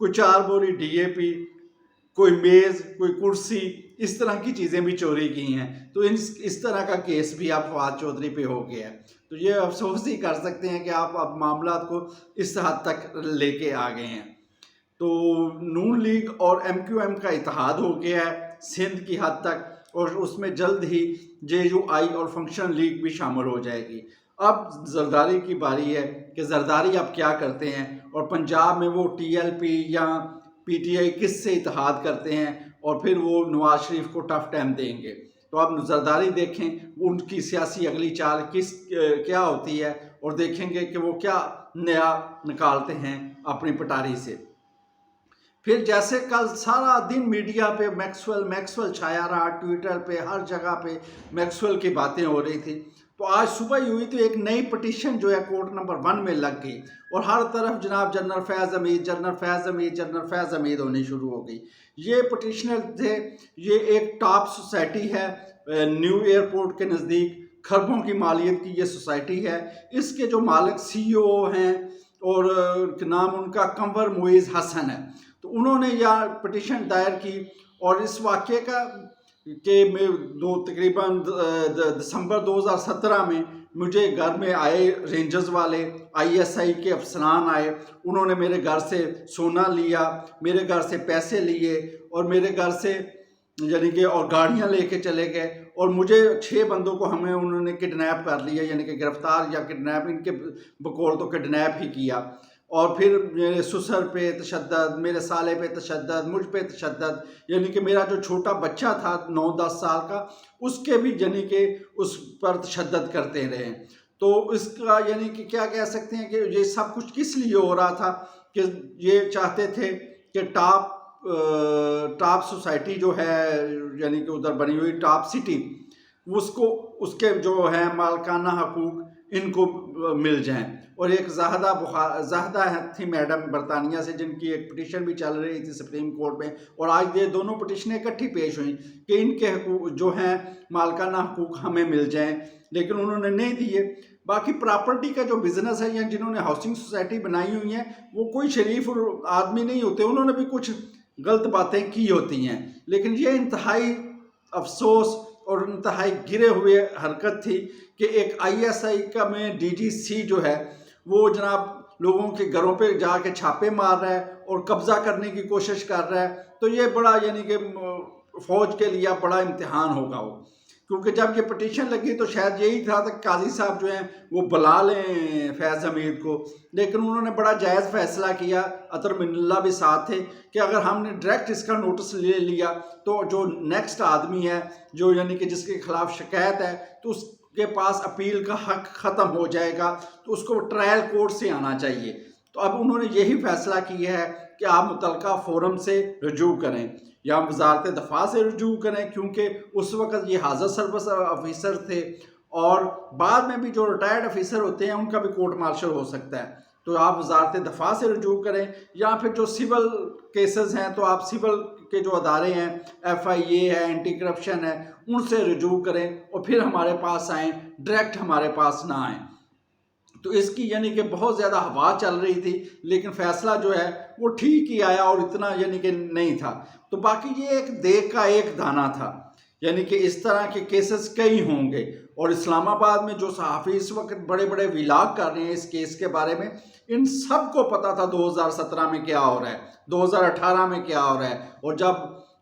کوئی 4 بوری DAP، کوئی میز، کوئی کرسی، اس طرح کی چیزیں بھی چوری کی ہیں۔ تو اس طرح کا کیس بھی اب فواد چودھری پہ ہو گیا ہے۔ تو یہ افسوس ہی کر سکتے ہیں کہ آپ اب معاملات کو اس حد تک لے کے آ گئے ہیں۔ تو نون لیگ اور MQM کا اتحاد ہو گیا ہے سندھ کی حد تک، اور اس میں جلد ہی JUI اور فنکشن لیگ بھی شامل ہو جائے گی۔ اب زرداری کی باری ہے کہ زرداری اب کیا کرتے ہیں، اور پنجاب میں وہ TLP یا PTI کس سے اتحاد کرتے ہیں، اور پھر وہ نواز شریف کو ٹف ٹائم دیں گے۔ تو اب زرداری دیکھیں ان کی سیاسی اگلی چال کیا ہوتی ہے، اور دیکھیں گے کہ وہ کیا نیا نکالتے ہیں اپنی پٹاری سے۔ پھر جیسے کل سارا دن میڈیا پہ میکسویل چھایا رہا، ٹویٹر پہ ہر جگہ پہ میکسویل کی باتیں ہو رہی تھی، تو آج صبح ہی ہوئی تو ایک نئی پٹیشن جو ہے کورٹ نمبر 1 میں لگ گئی، اور ہر طرف جناب جنرل فیض حمید ہونی شروع ہو گئی۔ یہ پٹیشنر تھے، یہ ایک ٹاپ سوسائٹی ہے نیو ایئرپورٹ کے نزدیک، کھربوں کی مالیت کی یہ سوسائٹی ہے۔ اس کے جو مالک CEO ہیں اور نام ان کا قمر معیز حسن ہے، تو انہوں نے یہ پٹیشن دائر کی، اور اس واقعے کا کہ میں تقریباً دسمبر 2017 میں مجھے گھر میں آئے رینجرز والے، ISI کے افسران آئے، انہوں نے میرے گھر سے سونا لیا، میرے گھر سے پیسے لیے، اور میرے گھر سے یعنی کہ اور گاڑیاں لے کے چلے گئے، اور مجھے 6 بندوں کو انہوں نے کڈنیپ کر لیا، یعنی کہ گرفتار یا کڈنیپ، ان کے بقول تو کڈنیپ ہی کیا، اور پھر میرے سسر پہ تشدد، میرے سالے پہ تشدد، مجھ پہ تشدد، یعنی کہ میرا جو چھوٹا بچہ تھا 9-10 سال کا، اس کے بھی یعنی کہ اس پر تشدد کرتے رہے۔ تو اس کا یعنی کہ کیا کہہ سکتے ہیں کہ یہ سب کچھ کس لیے ہو رہا تھا، کہ یہ چاہتے تھے کہ ٹاپ سوسائٹی جو ہے یعنی کہ ادھر بنی ہوئی ٹاپ سٹی، اس کے جو ہیں مالکانہ حقوق ان کو مل جائیں۔ اور ایک زاہدہ تھی میڈم برطانیہ سے، جن کی ایک پٹیشن بھی چل رہی تھی سپریم کورٹ میں، اور آج یہ دونوں پٹیشنیں اکٹھی پیش ہوئیں کہ ان کے حقوق جو ہیں مالکانہ حقوق ہمیں مل جائیں، لیکن انہوں نے نہیں دیے۔ باقی پراپرٹی کا جو بزنس ہے، یا جنہوں نے ہاؤسنگ سوسائٹی بنائی ہوئی ہیں، وہ کوئی شریف آدمی نہیں ہوتے، انہوں نے بھی کچھ غلط باتیں کی ہوتی ہیں، لیکن یہ انتہائی افسوس اور انتہائی گرے ہوئے حرکت تھی کہ ایک ISI کا میں DGC جو ہے وہ جناب لوگوں کے گھروں پہ جا کے چھاپے مار رہا ہے اور قبضہ کرنے کی کوشش کر رہا ہے۔ تو یہ بڑا یعنی کہ فوج کے لیے بڑا امتحان ہوگا وہ، کیونکہ جب یہ پٹیشن لگی تو شاید یہی تھا کہ قاضی صاحب جو ہیں وہ بلا لیں فیض حمید کو، لیکن انہوں نے بڑا جائز فیصلہ کیا، عطر من اللہ بھی ساتھ تھے، کہ اگر ہم نے ڈائریکٹ اس کا نوٹس لے لیا تو جو نیکسٹ آدمی ہے جو یعنی کہ جس کے خلاف شکایت ہے، تو اس کے پاس اپیل کا حق ختم ہو جائے گا، تو اس کو ٹرائل کورٹ سے آنا چاہیے۔ تو اب انہوں نے یہی فیصلہ کیا ہے کہ آپ متعلقہ فورم سے رجوع کریں یا وزارت دفاع سے رجوع کریں، کیونکہ اس وقت یہ حاضر سروس آفیسر تھے، اور بعد میں بھی جو ریٹائرڈ آفیسر ہوتے ہیں ان کا بھی کورٹ مارشل ہو سکتا ہے۔ تو آپ وزارت دفاع سے رجوع کریں، یا پھر جو سول کیسز ہیں تو آپ سول کے جو ادارے ہیں، FIA ہے، اینٹی کرپشن ہے، ان سے رجوع کریں، اور پھر ہمارے پاس آئیں، ڈائریکٹ ہمارے پاس نہ آئیں۔ تو اس کی یعنی کہ بہت زیادہ ہوا چل رہی تھی، لیکن فیصلہ جو ہے وہ ٹھیک ہی آیا، اور اتنا یعنی کہ نہیں تھا۔ تو باقی یہ ایک دیگ کا ایک دانہ تھا، یعنی کہ اس طرح کے کیسز کئی ہوں گے، اور اسلام آباد میں جو صحافی اس وقت بڑے بڑے ولاگ کر رہے ہیں اس کیس کے بارے میں، ان سب کو پتا تھا 2017 میں کیا ہو رہا ہے، 2018 میں کیا ہو رہا ہے، اور جب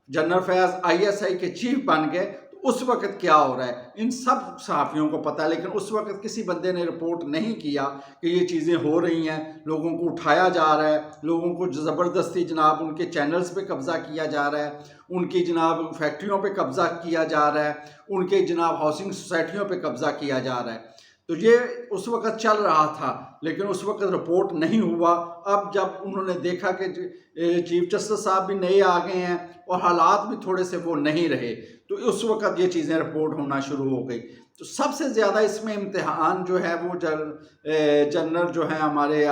جنرل فیض ISI کے چیف بن گئے تو اس وقت کیا ہو رہا ہے، ان سب صحافیوں کو پتا ہے۔ لیکن اس وقت کسی بندے نے رپورٹ نہیں کیا کہ یہ چیزیں ہو رہی ہیں، لوگوں کو اٹھایا جا رہا ہے، لوگوں کو زبردستی جناب ان کے چینلز پہ قبضہ کیا جا رہا ہے، ان کی جناب فیکٹریوں پہ قبضہ کیا جا رہا ہے، ان کے جناب ہاؤسنگ سوسائٹیوں پہ قبضہ کیا جا رہا ہے۔ تو یہ اس وقت چل رہا تھا، لیکن اس وقت رپورٹ نہیں ہوا۔ اب جب انہوں نے دیکھا کہ چیف جسٹس صاحب بھی نئے آ گئے ہیں اور حالات بھی تھوڑے سے وہ نہیں رہے، تو اس وقت یہ چیزیں رپورٹ ہونا شروع ہو گئی۔ تو سب سے زیادہ اس میں امتحان جو ہے وہ جنرل جو ہے ہمارے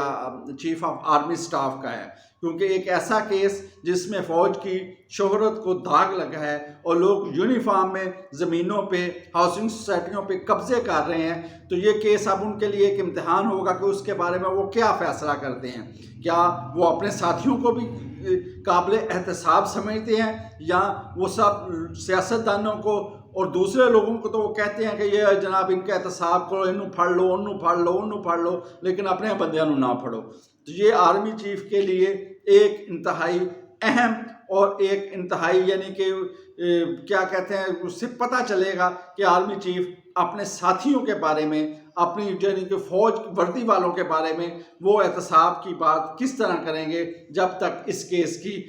چیف آف آرمی سٹاف کا ہے، کیونکہ ایک ایسا کیس جس میں فوج کی شہرت کو داغ لگا ہے اور لوگ یونیفارم میں زمینوں پہ ہاؤسنگ سوسائٹیوں پہ قبضے کر رہے ہیں، تو یہ کیس اب ان کے لیے ایک امتحان ہوگا کہ اس کے بارے میں وہ کیا فیصلہ کرتے ہیں۔ کیا وہ اپنے ساتھیوں کو بھی قابل احتساب سمجھتے ہیں، یا وہ سب سیاستدانوں کو اور دوسرے لوگوں کو تو وہ کہتے ہیں کہ یہ جناب ان کا احتساب کرو، انہوں پڑھ لو، انہوں پڑھ لو، انہوں پڑھ لو، لیکن اپنے بندیاں نو نہ پڑھو۔ تو یہ آرمی چیف کے لیے ایک انتہائی اہم اور ایک انتہائی یعنی کہ کیا کہتے ہیں، اس سے پتہ چلے گا کہ آرمی چیف اپنے ساتھیوں کے بارے میں، اپنی یعنی کہ فوج وردی والوں کے بارے میں وہ احتساب کی بات کس طرح کریں گے جب تک اس کیس کی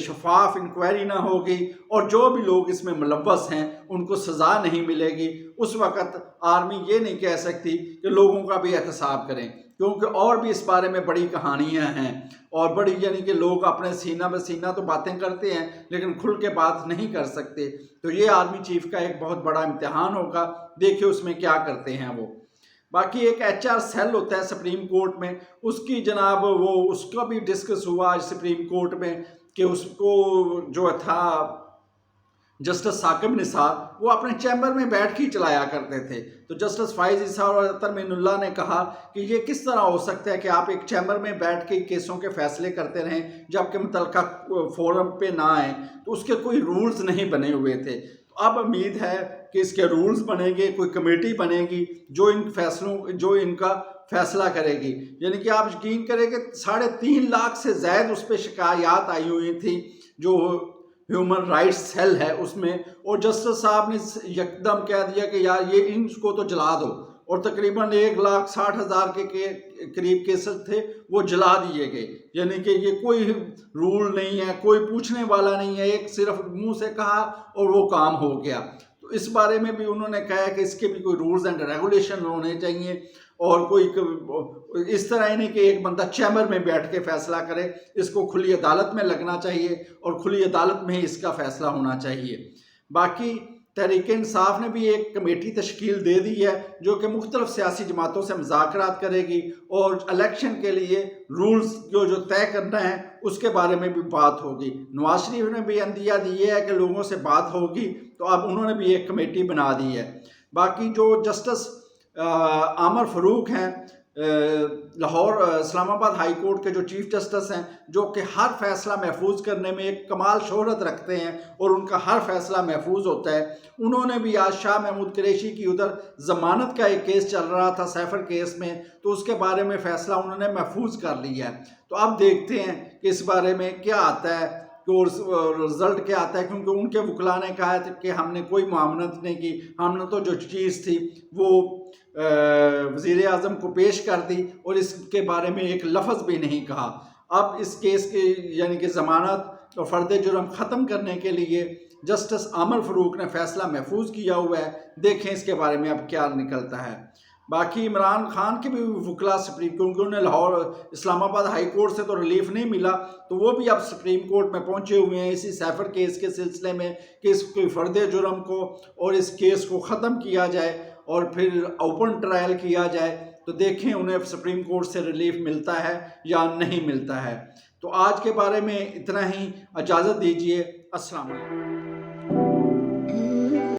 شفاف انکوائری نہ ہوگی اور جو بھی لوگ اس میں ملوث ہیں ان کو سزا نہیں ملے گی۔ اس وقت آرمی یہ نہیں کہہ سکتی کہ لوگوں کا بھی احتساب کریں، کیونکہ اور بھی اس بارے میں بڑی کہانیاں ہیں اور بڑی یعنی کہ لوگ اپنے سینہ بہ سینہ تو باتیں کرتے ہیں لیکن کھل کے بات نہیں کر سکتے۔ تو یہ آرمی چیف کا ایک بہت بڑا امتحان ہوگا، دیکھیں اس میں کیا کرتے ہیں وہ۔ باقی ایک ایچ آر سیل ہوتا ہے سپریم کورٹ میں، اس کی جناب وہ اس کا بھی ڈسکس ہوا آج سپریم کورٹ میں کہ اس کو جو تھا جسٹس ثاقب نثار وہ اپنے چیمبر میں بیٹھ کے ہی چلایا کرتے تھے، تو جسٹس فائز عیسیٰ اور اطہر معین اللہ نے کہا کہ یہ کس طرح ہو سکتا ہے کہ آپ ایک چیمبر میں بیٹھ کے کیسوں کے فیصلے کرتے رہیں جبکہ متعلقہ فورم پہ نہ آئیں، تو اس کے کوئی رولز نہیں بنے ہوئے تھے۔ تو اب امید ہے کہ اس کے رولز بنیں گے، کوئی کمیٹی بنے گی جو ان کا فیصلہ کرے گی۔ یعنی کہ آپ یقین کریں کہ 3.5 لاکھ سے زائد اس پہ شکایات آئی ہوئی تھیں جو ہیومن رائٹس سیل ہے اس میں، اور جسٹس صاحب نے یکدم کہہ دیا کہ یار یہ ان کو تو جلا دو، اور تقریباً 1,60,000 کے قریب کیسز تھے وہ جلا دیے گئے۔ یعنی کہ یہ کوئی رول نہیں ہے، کوئی پوچھنے والا نہیں ہے، ایک صرف منہ سے کہا اور وہ کام ہو گیا۔ تو اس بارے میں بھی انہوں نے کہا کہ اس کے بھی کوئی رولز اینڈ ریگولیشن ہونے چاہیے، اور کوئی اس طرح نہیں کہ ایک بندہ چیمبر میں بیٹھ کے فیصلہ کرے، اس کو کھلی عدالت میں لگنا چاہیے اور کھلی عدالت میں ہی اس کا فیصلہ ہونا چاہیے۔ باقی تحریک انصاف نے بھی ایک کمیٹی تشکیل دے دی ہے جو کہ مختلف سیاسی جماعتوں سے مذاکرات کرے گی اور الیکشن کے لیے رولز جو طے کرنا ہے اس کے بارے میں بھی بات ہوگی۔ نواز شریف نے بھی عندیہ دی ہے کہ لوگوں سے بات ہوگی، تو اب انہوں نے بھی ایک کمیٹی بنا دی ہے۔ باقی جو جسٹس عامر فاروق ہیں لاہور اسلام آباد ہائی کورٹ کے جو چیف جسٹس ہیں، جو کہ ہر فیصلہ محفوظ کرنے میں ایک کمال شہرت رکھتے ہیں اور ان کا ہر فیصلہ محفوظ ہوتا ہے، انہوں نے بھی آج شاہ محمود قریشی کی ادھر ضمانت کا ایک کیس چل رہا تھا سیفر کیس میں، تو اس کے بارے میں فیصلہ انہوں نے محفوظ کر لیا ہے۔ تو اب دیکھتے ہیں کہ اس بارے میں کیا آتا ہے، رزلٹ کیا آتا ہے، کیونکہ ان کے وکلاء نے کہا ہے کہ ہم نے کوئی معاملت نہیں کی، ہم نے تو جو چیز تھی وہ وزیر اعظم کو پیش کر دی اور اس کے بارے میں ایک لفظ بھی نہیں کہا۔ اب اس کیس کی یعنی کہ ضمانت اور فرد جرم ختم کرنے کے لیے جسٹس عامر فاروق نے فیصلہ محفوظ کیا ہوا ہے، دیکھیں اس کے بارے میں اب کیا نکلتا ہے۔ باقی عمران خان کے بھی وکلاء سپریم کیونکہ انہیں لاہور اسلام آباد ہائی کورٹ سے تو ریلیف نہیں ملا، تو وہ بھی اب سپریم کورٹ میں پہنچے ہوئے ہیں اسی سیفر کیس کے سلسلے میں کہ اس کوئی فرد جرم کو اور اس کیس کو ختم کیا جائے اور پھر اوپن ٹرائل کیا جائے۔ تو دیکھیں انہیں سپریم کورٹ سے ریلیف ملتا ہے یا نہیں ملتا ہے۔ تو آج کے بارے میں اتنا ہی، اجازت دیجیے، السلام علیکم۔